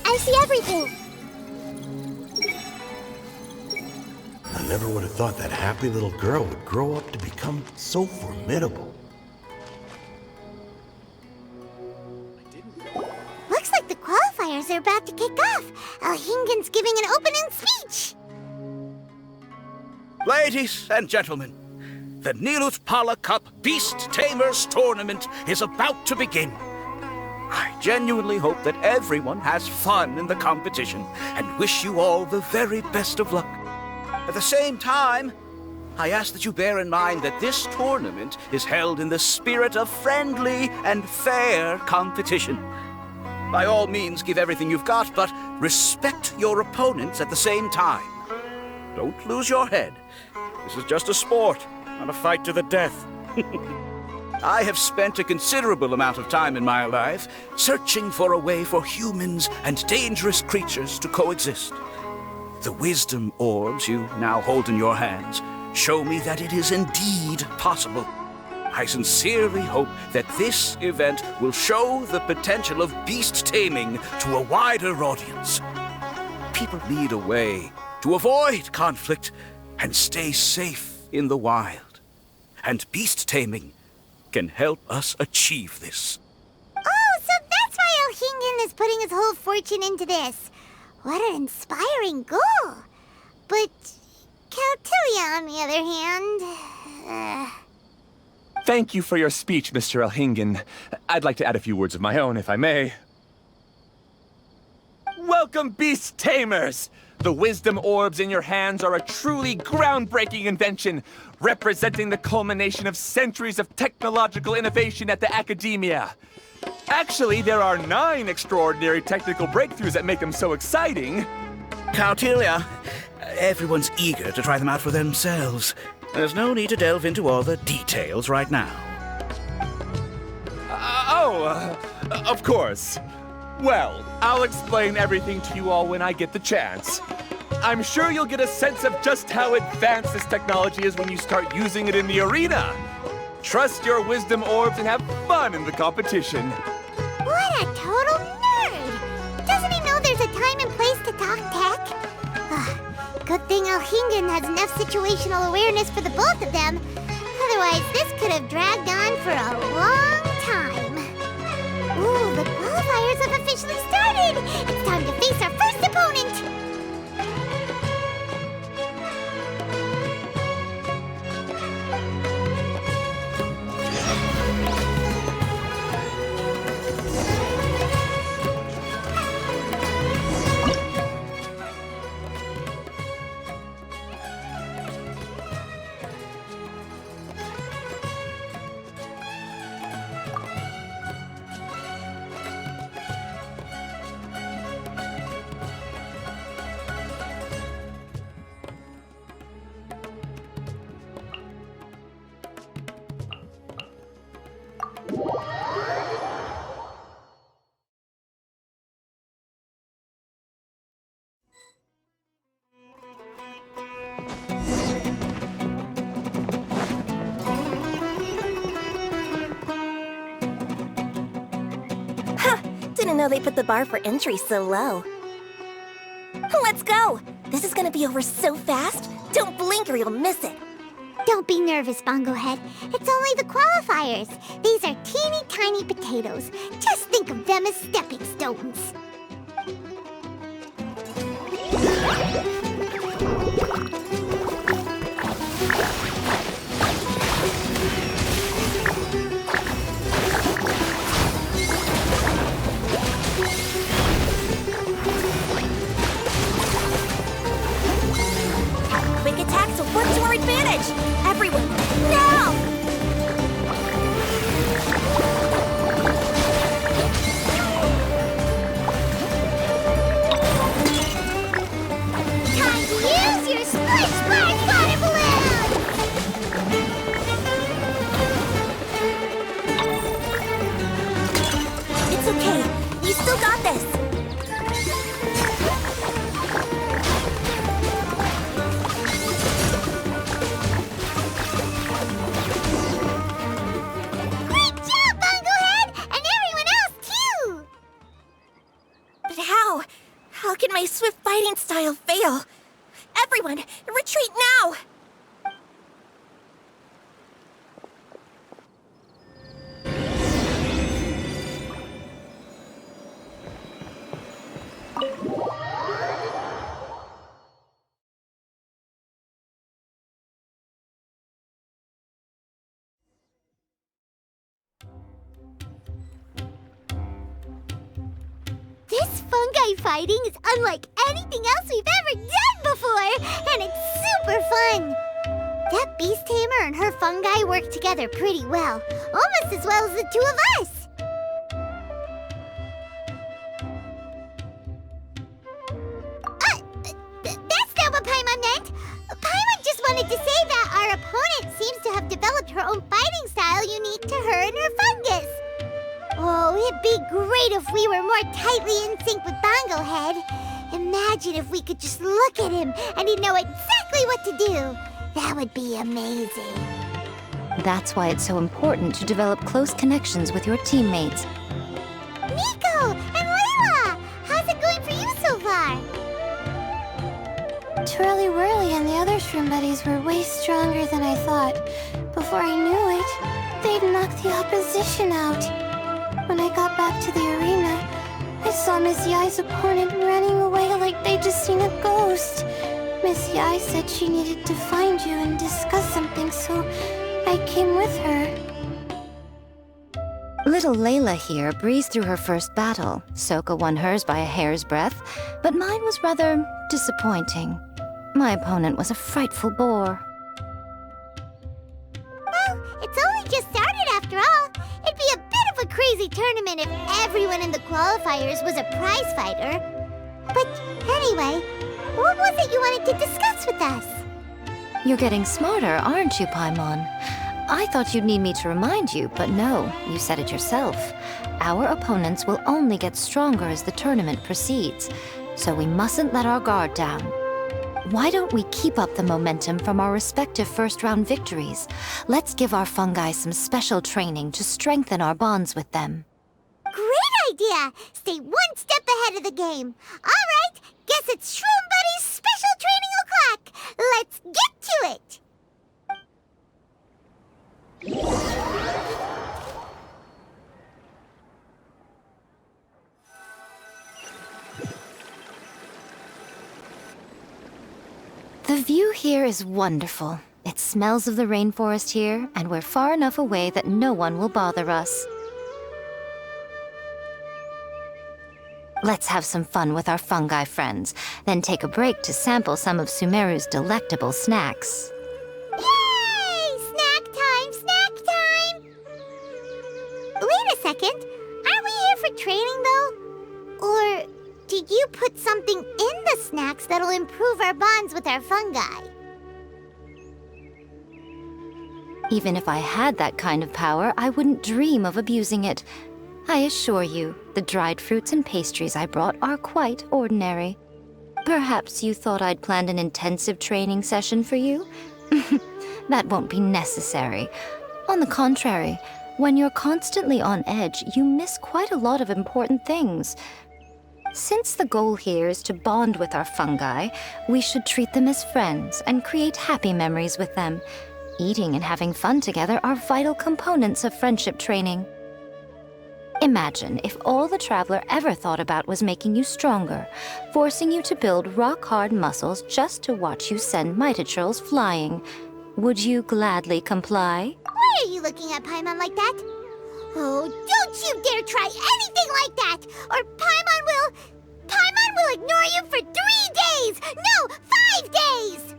I see everything. I never would have thought that happy little girl would grow up to become so formidable. Looks like the qualifiers are about to kick off. Alhingen's giving an opening speech. Ladies and gentlemen, the Nilut Pala Cup Beast Tamers Tournament is about to begin. I genuinely hope that everyone has fun in the competition and wish you all the very best of luck. At the same time, I ask that you bear in mind that this tournament is held in the spirit of friendly and fair competition. By all means, give everything you've got, but respect your opponents at the same time. Don't lose your head. This is just a sport, not a fight to the death. I have spent a considerable amount of time in my life searching for a way for humans and dangerous creatures to coexist. The wisdom orbs you now hold in your hands show me that it is indeed possible. I sincerely hope that this event will show the potential of beast taming to a wider audience. People need a way to avoid conflict and stay safe in the wild. And beast taming can help us achieve this. Oh, so that's why Alhingen is putting his whole fortune into this. What an inspiring goal. But Caltilia, on the other hand... Thank you for your speech, Mr. Alhingen. I'd like to add a few words of my own, if I may. Welcome, Beast Tamers! The wisdom orbs in your hands are a truly groundbreaking invention, representing the culmination of centuries of technological innovation at the academia. Actually, there are 9 extraordinary technical breakthroughs that make them so exciting. Caltilia, everyone's eager to try them out for themselves. There's no need to delve into all the details right now. Of course. Well, I'll explain everything to you all when I get the chance. I'm sure you'll get a sense of just how advanced this technology is when you start using it in the arena. Trust your wisdom orbs and have fun in the competition. What a total nerd! Doesn't he know there's a time and place to talk tech? Good thing Alhingen has enough situational awareness for the both of them. Otherwise, this could have dragged on for a long time. Ooh, the qualifiers have officially started! It's time to face our first opponent! Didn't know they put the bar for entry so low. Let's go! This is gonna be over so fast. Don't blink or you'll miss it. Don't be nervous, Bongo Head. It's only the qualifiers. These are teeny tiny potatoes. Just think of them as stepping stones. Quick attacks will work to our advantage! Everyone, now! I'll fail. Everyone, retreat now! This fungi fighting is unlike anything else we've ever done before, and it's super fun. That beast tamer and her fungi work together pretty well, almost as well as the two of us. That's not what Paimon meant. Paimon just wanted to say that our opponent seems to have developed her own fighting style unique to her and her fungus. Oh, it'd be great if we were more tightly in sync with Bongo Head. Imagine if we could just look at him and he'd know exactly what to do. That would be amazing. That's why it's so important to develop close connections with your teammates. Nico and Layla, how's it going for you so far? Twirly Whirly and the other shroom buddies were way stronger than I thought. Before I knew it, they'd knocked the opposition out. When I got back to the arena, I saw Miss Yai's opponent running away like they'd just seen a ghost. Miss Yai said she needed to find you and discuss something, so I came with her. Little Layla here breezed through her first battle. Soka won hers by a hair's breadth, but mine was rather disappointing. My opponent was a frightful bore. Well, it's only just started after all. It'd be a bit of a crazy tournament if everyone in the qualifiers was a prize fighter. But anyway, what was it you wanted to discuss with us? You're getting smarter, aren't you, Paimon? I thought you'd need me to remind you, but no, you said it yourself. Our opponents will only get stronger as the tournament proceeds, so we mustn't let our guard down. Why don't we keep up the momentum from our respective first-round victories? Let's give our fungi some special training to strengthen our bonds with them. Great idea! Stay one step ahead of the game. All right, guess it's Shroom Buddy's special training o'clock. Let's get to it! The view here is wonderful. It smells of the rainforest here, and we're far enough away that no one will bother us. Let's have some fun with our fungi friends, then take a break to sample some of Sumeru's delectable snacks. Yay! Snack time! Snack time! Wait a second. Aren't we here for training, though? Or did you put something in the snacks that'll improve our bonds with our fungi? Even if I had that kind of power, I wouldn't dream of abusing it. I assure you, the dried fruits and pastries I brought are quite ordinary. Perhaps you thought I'd planned an intensive training session for you? That won't be necessary. On the contrary, when you're constantly on edge, you miss quite a lot of important things. Since the goal here is to bond with our fungi, we should treat them as friends and create happy memories with them. Eating and having fun together are vital components of friendship training. Imagine if all the Traveler ever thought about was making you stronger, forcing you to build rock-hard muscles just to watch you send Mitatrolls flying. Would you gladly comply? Why are you looking at Paimon like that? Oh, don't you dare try anything like that! Or Paimon will ignore you for 3 days! No, 5 days!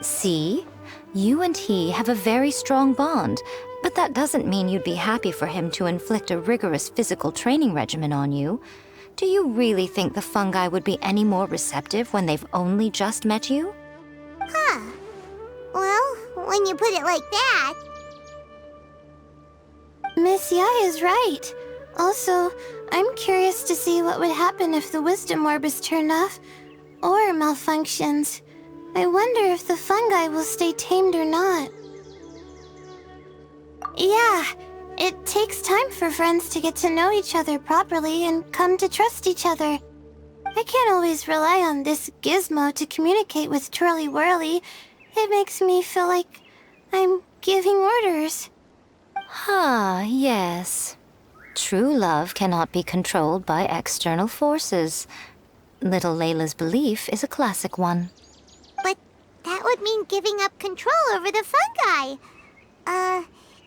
See? You and he have a very strong bond, but that doesn't mean you'd be happy for him to inflict a rigorous physical training regimen on you. Do you really think the fungi would be any more receptive when they've only just met you? Huh. Well, when you put it like that... Miss Yai is right. Also, I'm curious to see what would happen if the wisdom orb is turned off or malfunctions. I wonder if the fungi will stay tamed or not. Yeah, it takes time for friends to get to know each other properly and come to trust each other. I can't always rely on this gizmo to communicate with Twirly Whirly. It makes me feel like I'm giving orders. Ah, yes. True love cannot be controlled by external forces. Little Layla's belief is a classic one. But that would mean giving up control over the fungi.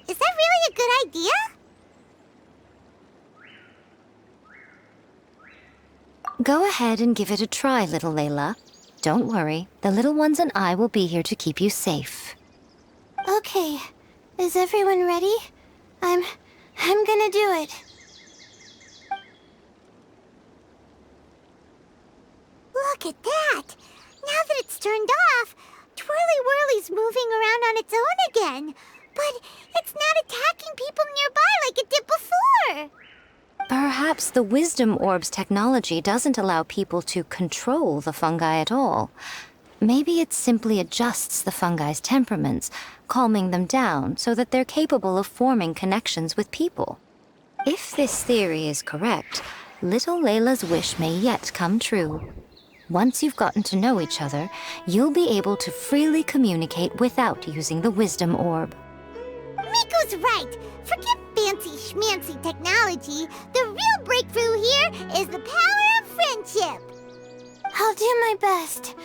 Is that really a good idea? Go ahead and give it a try, little Layla. Don't worry, the little ones and I will be here to keep you safe. Okay, is everyone ready? I'm gonna do it. Look at that! Now that it's turned off, Twirly Whirly's moving around on its own again. But it's not attacking people nearby like it did before. Perhaps the Wisdom Orb's technology doesn't allow people to control the fungi at all. Maybe it simply adjusts the fungi's temperaments, calming them down so that they're capable of forming connections with people. If this theory is correct, little Layla's wish may yet come true. Once you've gotten to know each other, you'll be able to freely communicate without using the Wisdom Orb. Miko's right. Forget fancy schmancy technology. The real breakthrough here is the power of friendship. I'll do my best.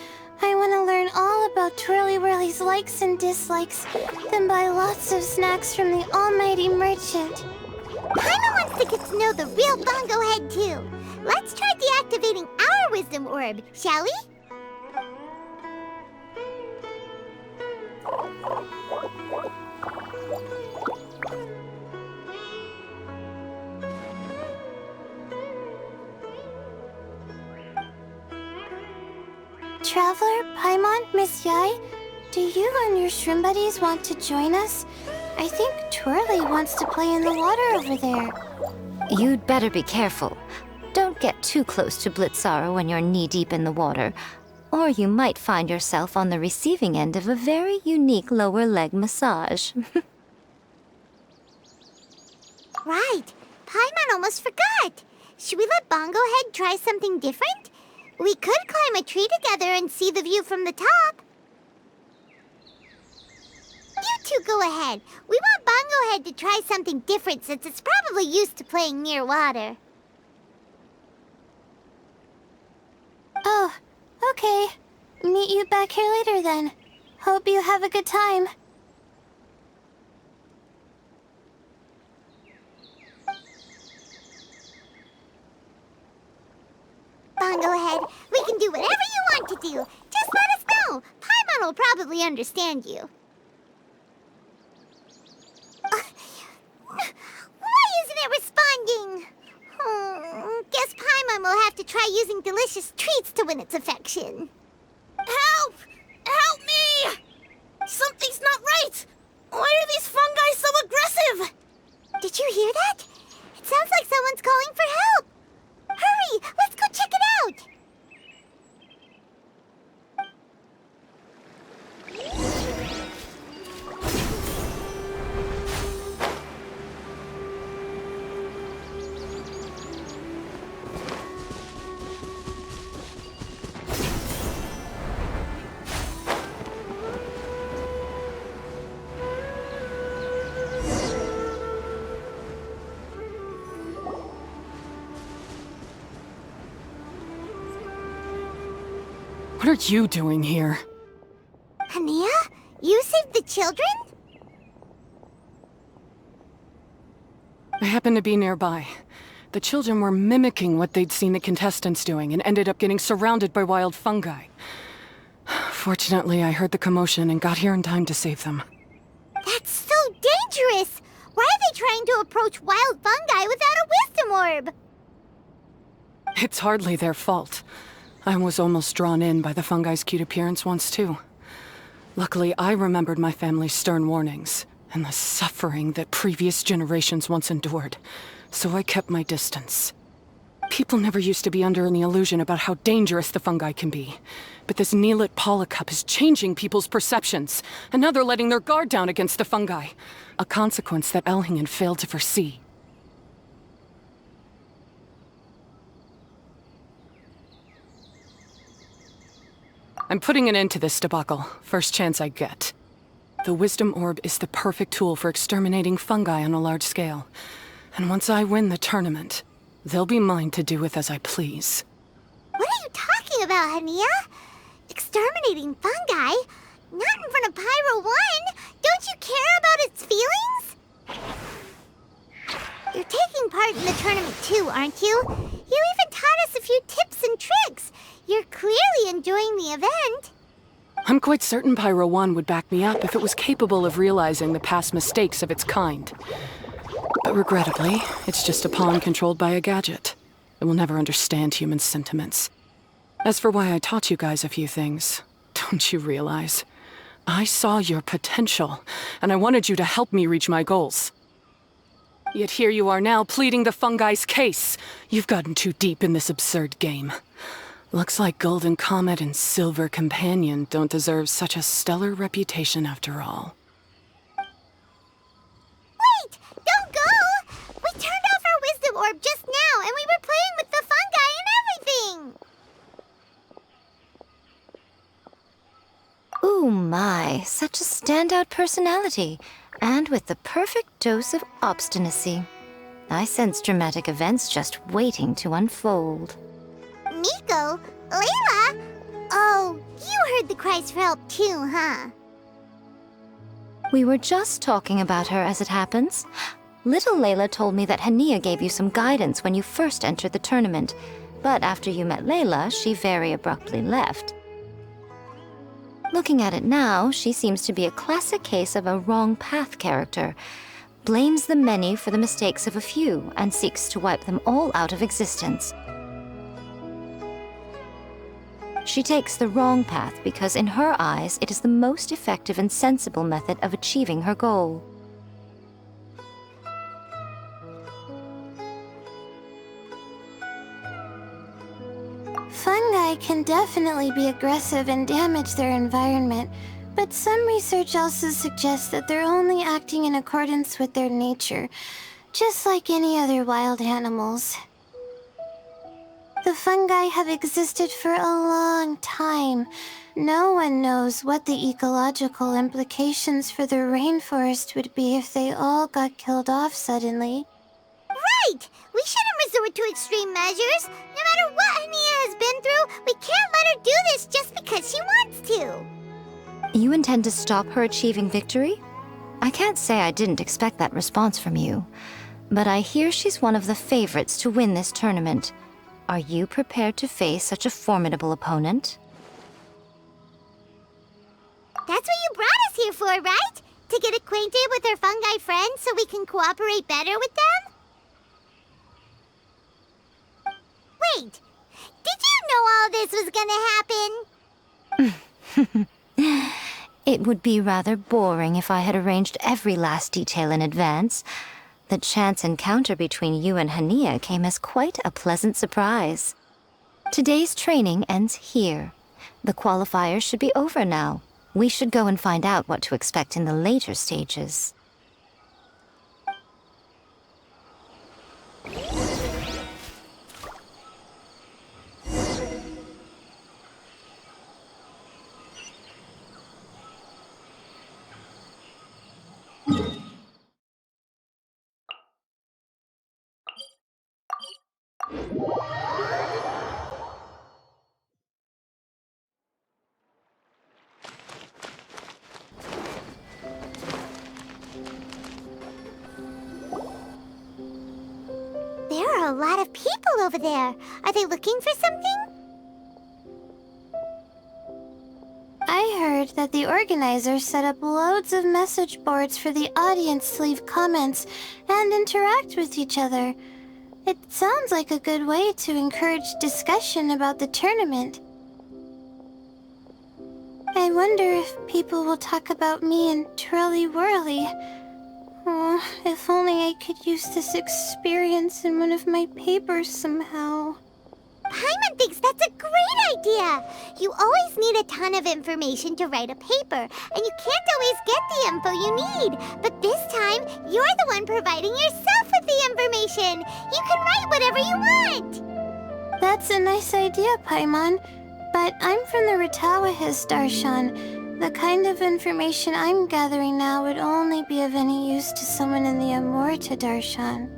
I want to learn all about Twirly Whirly's likes and dislikes, then buy lots of snacks from the almighty merchant. Paimon wants to get to know the real Bongo Head, too. Let's try deactivating our Wisdom Orb, shall we? Traveler, Paimon, Miss Yai, do you and your shroom buddies want to join us? I think Twirly wants to play in the water over there. You'd better be careful. Don't get too close to Blitzara when you're knee-deep in the water, or you might find yourself on the receiving end of a very unique lower leg massage. Right. Paimon almost forgot. Should we let Bongo Head try something different? We could climb a tree together and see the view from the top. You two go ahead. We want Bongo Head to try something different since it's probably used to playing near water. Oh, okay. Meet you back here later then. Hope you have a good time. Bongo Head, we can do whatever you want to do. Just let us know. Paimon will probably understand you. Why isn't it responding? Guess Paimon will have to try using delicious treats to win its affection. Help! Help me! Something's not right! Why are these fungi so aggressive? Did you hear that? It sounds like someone's calling for help. Hurry! Let's go check it out! What are you doing here? Ania? You saved the children? I happened to be nearby. The children were mimicking what they'd seen the contestants doing and ended up getting surrounded by wild fungi. Fortunately, I heard the commotion and got here in time to save them. That's so dangerous! Why are they trying to approach wild fungi without a wisdom orb? It's hardly their fault. I was almost drawn in by the fungi's cute appearance once, too. Luckily, I remembered my family's stern warnings and the suffering that previous generations once endured, so I kept my distance. People never used to be under any illusion about how dangerous the fungi can be. But this Neelit Polycup is changing people's perceptions, and now they're letting their guard down against the fungi. A consequence that Elhingen failed to foresee. I'm putting an end to this debacle, first chance I get. The Wisdom Orb is the perfect tool for exterminating fungi on a large scale. And once I win the tournament, they'll be mine to do with as I please. What are you talking about, Hania? Exterminating fungi? Not in front of Pyro 1! Don't you care about its feelings? You're taking part in the tournament too, aren't you? You even taught us a few tips and tricks. You're clearly enjoying the event. I'm quite certain Pyro 1 would back me up if it was capable of realizing the past mistakes of its kind. But regrettably, it's just a pawn controlled by a gadget. It will never understand human sentiments. As for why I taught you guys a few things, don't you realize? I saw your potential, and I wanted you to help me reach my goals. Yet here you are now pleading the fungi's case. You've gotten too deep in this absurd game. Looks like Golden Comet and Silver Companion don't deserve such a stellar reputation after all. Wait! Don't go! We turned off our Wisdom Orb just now, and we were playing with the fungi and everything! Ooh my, such a standout personality, and with the perfect dose of obstinacy. I sense dramatic events just waiting to unfold. Nico? Layla? Oh, you heard the cries for help too, huh? We were just talking about her as it happens. Little Layla told me that Hania gave you some guidance when you first entered the tournament, but after you met Layla, she very abruptly left. Looking at it now, she seems to be a classic case of a wrong path character. Blames the many for the mistakes of a few and seeks to wipe them all out of existence. She takes the wrong path because in her eyes it is the most effective and sensible method of achieving her goal. Fungi can definitely be aggressive and damage their environment, but some research also suggests that they're only acting in accordance with their nature, just like any other wild animals. The fungi have existed for a long time. No one knows what the ecological implications for the rainforest would be if they all got killed off suddenly. Right! We shouldn't resort to extreme measures. No matter what Hania has been through, we can't let her do this just because she wants to. You intend to stop her achieving victory? I can't say I didn't expect that response from you, but I hear she's one of the favorites to win this tournament. Are you prepared to face such a formidable opponent? That's what you brought us here for, right? To get acquainted with our fungi friends so we can cooperate better with them? Wait, did you know all this was gonna happen? It would be rather boring if I had arranged every last detail in advance. The chance encounter between you and Hania came as quite a pleasant surprise. Today's training ends here. The qualifiers should be over now. We should go and find out what to expect in the later stages. There are a lot of people over there. Are they looking for something? I heard that the organizers set up loads of message boards for the audience to leave comments and interact with each other. It sounds like a good way to encourage discussion about the tournament. I wonder if people will talk about me and Twirly Whirly. Oh, if only I could use this experience in one of my papers somehow. Paimon thinks that's a great idea! You always need a ton of information to write a paper, and you can't always get the info you need. But this time, you're the one providing yourself with the information! You can write whatever you want! That's a nice idea, Paimon. But I'm from the Ratawahes, Darshan. The kind of information I'm gathering now would only be of any use to someone in the Amorta, Darshan.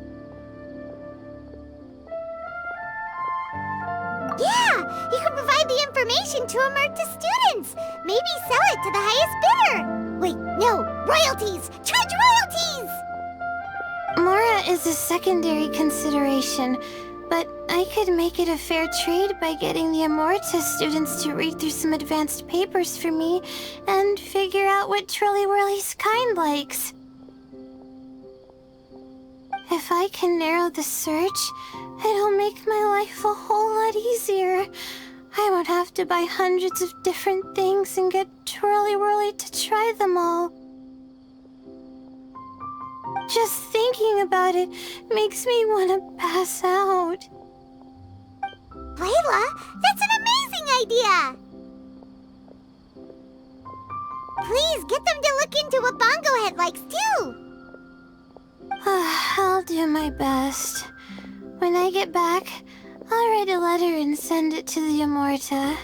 Yeah, you can provide the information to Amurta students. Maybe sell it to the highest bidder. Wait, no, royalties! Charge royalties! Mora is a secondary consideration, but I could make it a fair trade by getting the Amorta students to read through some advanced papers for me and figure out what Trolly Whirly's kind likes. If I can narrow the search, it'll make my life a whole lot easier. I won't have to buy hundreds of different things and get Twirly Whirly to try them all. Just thinking about it makes me want to pass out. Layla, that's an amazing idea! Please get them to look into what Bongo Head likes too! I'll do my best. When I get back, I'll write a letter and send it to the Amorta.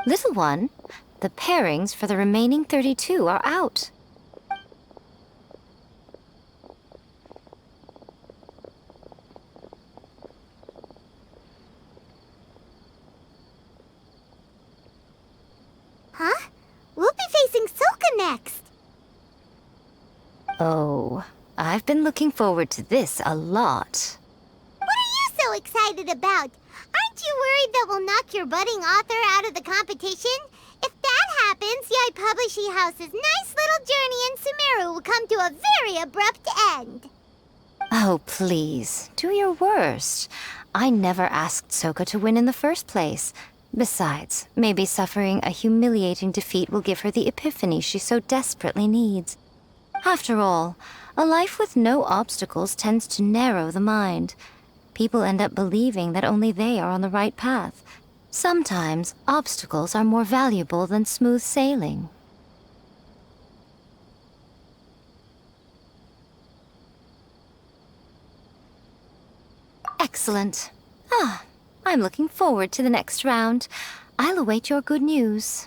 Little one, the pairings for the remaining 32 are out. Huh? We'll be facing Soka next. Oh, I've been looking forward to this a lot. What are you so excited about? Aren't you worried that we'll knock your budding author out of the competition? If that happens, Yai Publishing House's nice little journey in Sumeru will come to a very abrupt end. Oh, please, do your worst. I never asked Soka to win in the first place. Besides, maybe suffering a humiliating defeat will give her the epiphany she so desperately needs. After all, a life with no obstacles tends to narrow the mind. People end up believing that only they are on the right path. Sometimes, obstacles are more valuable than smooth sailing. Excellent. I'm looking forward to the next round. I'll await your good news.